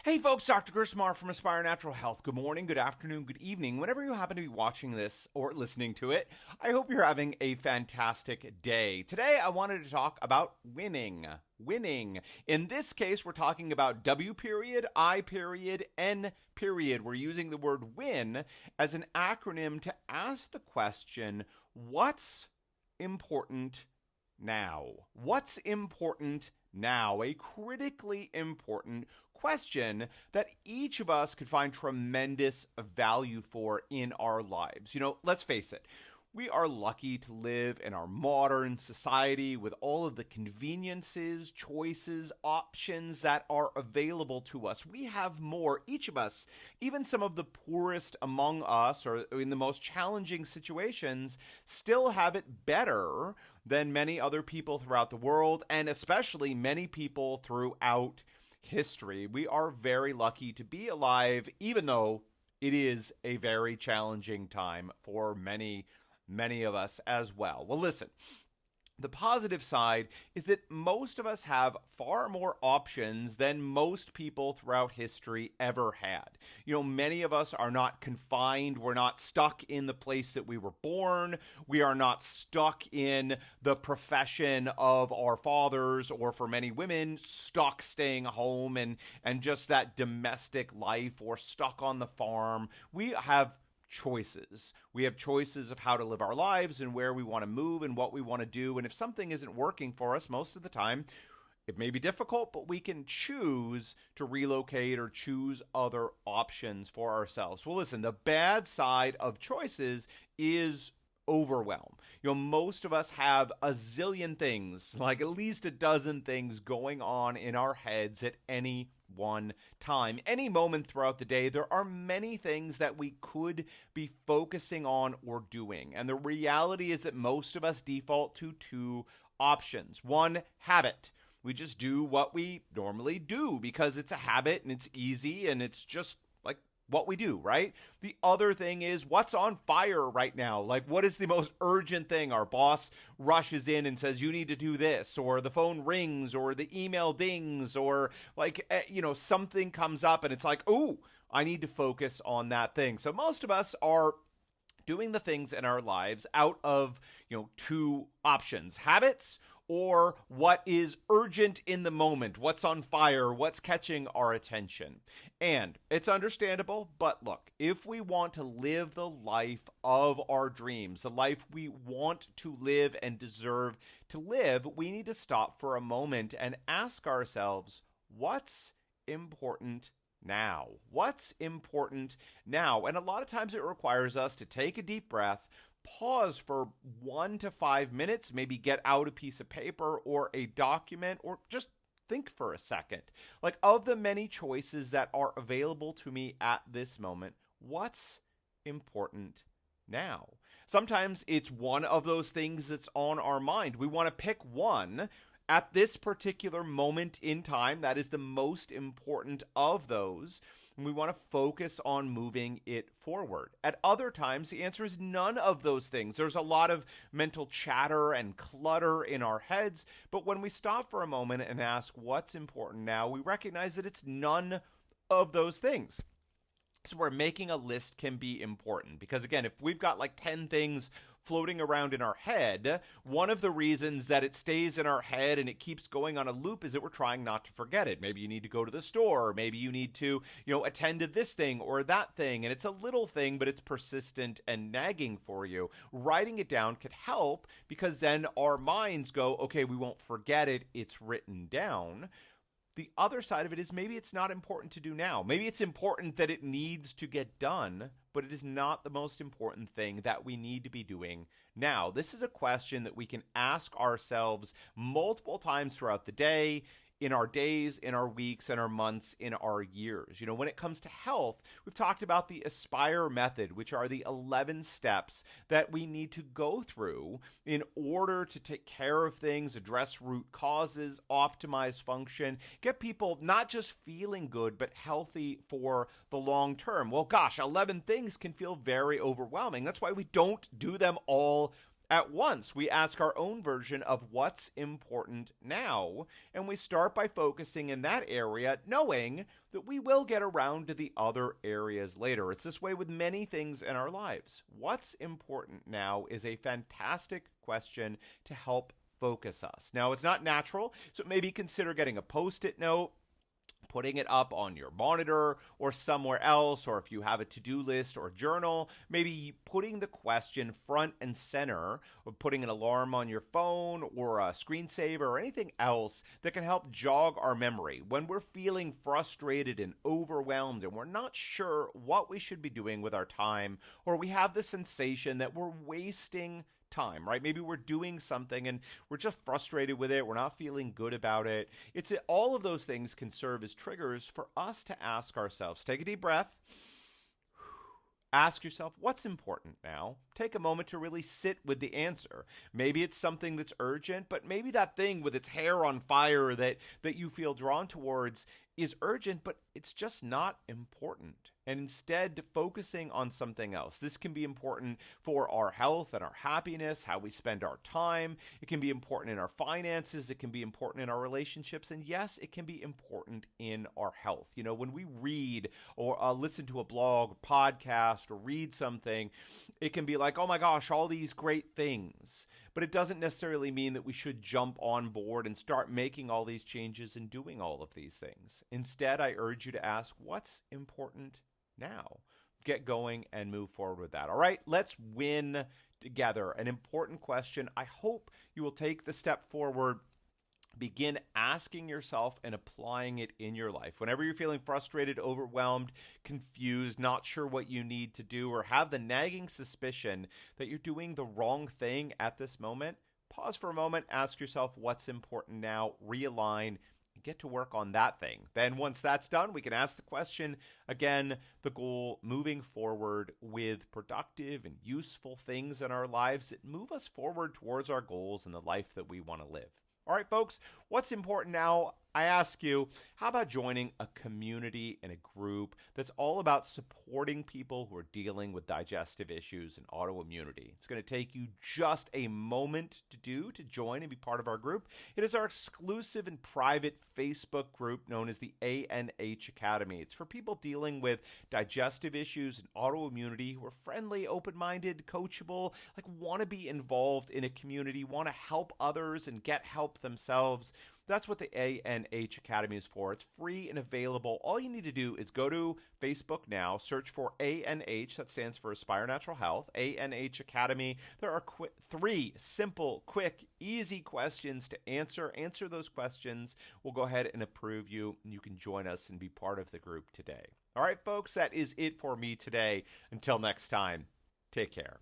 Hey folks, Dr. Gerstmar from Aspire Natural Health. Good morning, good afternoon, good evening. Whenever you happen to be watching this or listening to it, I hope you're having a fantastic day. Today I wanted to talk about winning. Winning. In this case, we're talking about W period, I period, N period. We're using the word win as an acronym to ask the question, what's important now? What's important now? A critically important question that each of us could find tremendous value for in our lives. Let's face it. We are lucky to live in our modern society with all of the conveniences, choices, options that are available to us. We have more, each of us, even some of the poorest among us or in the most challenging situations, still have it better than many other people throughout the world, and especially many people throughout history. We are very lucky to be alive, even though it is a very challenging time for many of us as well. Well, listen, the positive side is that most of us have far more options than most people throughout history ever had. Many of us are not confined. We're not stuck in the place that we were born. We are not stuck in the profession of our fathers, or for many women, stuck staying home and just that domestic life, or stuck on the farm. We have choices. We have choices of how to live our lives and where we want to move and what we want to do. And if something isn't working for us most of the time, it may be difficult, but we can choose to relocate or choose other options for ourselves. Well, listen, the bad side of choices is overwhelm. Most of us have a zillion things, like at least a dozen things going on in our heads at any one time. Any moment throughout the day, there are many things that we could be focusing on or doing. And the reality is that most of us default to two options. One, habit. We just do what we normally do because it's a habit and it's easy and it's just like what we do, right? The other thing is what's on fire right now. Like, what is the most urgent thing? Our boss rushes in and says, you need to do this, or the phone rings, or the email dings, or something comes up and it's like, oh, I need to focus on that thing. So most of us are doing the things in our lives out of, two options: habits, or what is urgent in the moment, what's on fire, what's catching our attention. And it's understandable, but look, if we want to live the life of our dreams, the life we want to live and deserve to live, we need to stop for a moment and ask ourselves, what's important now? What's important now? And a lot of times it requires us to take a deep breath, pause for 1 to 5 minutes, maybe get out a piece of paper or a document, or just think for a second. Like, of the many choices that are available to me at this moment, what's important now? Sometimes it's one of those things that's on our mind. We want to pick one at this particular moment in time that is the most important of those, and we want to focus on moving it forward. At other times, the answer is none of those things. There's a lot of mental chatter and clutter in our heads, but when we stop for a moment and ask what's important now, we recognize that it's none of those things. So where making a list can be important, because again, if we've got like 10 things floating around in our head, one of the reasons that it stays in our head and it keeps going on a loop is that we're trying not to forget it. Maybe you need to go to the store, or maybe you need to, attend to this thing or that thing, and it's a little thing, but it's persistent and nagging for you. Writing it down could help, because then our minds go, okay, we won't forget it, it's written down. The other side of it is maybe it's not important to do now. Maybe it's important that it needs to get done, but it is not the most important thing that we need to be doing now. This is a question that we can ask ourselves multiple times throughout the day, in our days, in our weeks, in our months, in our years. When it comes to health, we've talked about the Aspire method, which are the 11 steps that we need to go through in order to take care of things, address root causes, optimize function, get people not just feeling good, but healthy for the long term. Well, gosh, 11 things can feel very overwhelming. That's why we don't do them all At once, we ask our own version of what's important now, and we start by focusing in that area, knowing that we will get around to the other areas later. It's this way with many things in our lives. What's important now is a fantastic question to help focus us. Now, it's not natural, so maybe consider getting a Post-it note, putting it up on your monitor or somewhere else, or if you have a to-do list or journal, maybe putting the question front and center, or putting an alarm on your phone or a screensaver or anything else that can help jog our memory. When we're feeling frustrated and overwhelmed and we're not sure what we should be doing with our time, or we have the sensation that we're wasting time, right? Maybe we're doing something and we're just frustrated with it. We're not feeling good about it. All of those things can serve as triggers for us to ask ourselves. Take a deep breath. Ask yourself, what's important now? Take a moment to really sit with the answer. Maybe it's something that's urgent, but maybe that thing with its hair on fire that you feel drawn towards is urgent, but it's just not important. And instead, focusing on something else. This can be important for our health and our happiness, how we spend our time. It can be important in our finances. It can be important in our relationships. And yes, it can be important in our health. You know, when we read or listen to a blog, podcast, or read something, it can be like, oh my gosh, all these great things. But it doesn't necessarily mean that we should jump on board and start making all these changes and doing all of these things. Instead, I urge you to ask, what's important now? Get going and move forward with that. All right, let's win together. An important question. I hope you will take the step forward. Begin asking yourself and applying it in your life. Whenever you're feeling frustrated, overwhelmed, confused, not sure what you need to do, or have the nagging suspicion that you're doing the wrong thing at this moment, pause for a moment, ask yourself what's important now, realign, get to work on that thing. Then once that's done, we can ask the question again, the goal moving forward with productive and useful things in our lives that move us forward towards our goals and the life that we want to live. All right, folks, what's important now? I ask you, how about joining a community and a group that's all about supporting people who are dealing with digestive issues and autoimmunity? It's going to take you just a moment to join and be part of our group. It is our exclusive and private Facebook group known as the ANH Academy. It's for people dealing with digestive issues and autoimmunity who are friendly, open-minded, coachable, like want to be involved in a community, want to help others and get help themselves. That's what the ANH Academy is for. It's free and available. All you need to do is go to Facebook now, search for ANH, that stands for Aspire Natural Health, ANH Academy. There are 3 simple, quick, easy questions to answer. Answer those questions. We'll go ahead and approve you, and you can join us and be part of the group today. All right, folks, that is it for me today. Until next time, take care.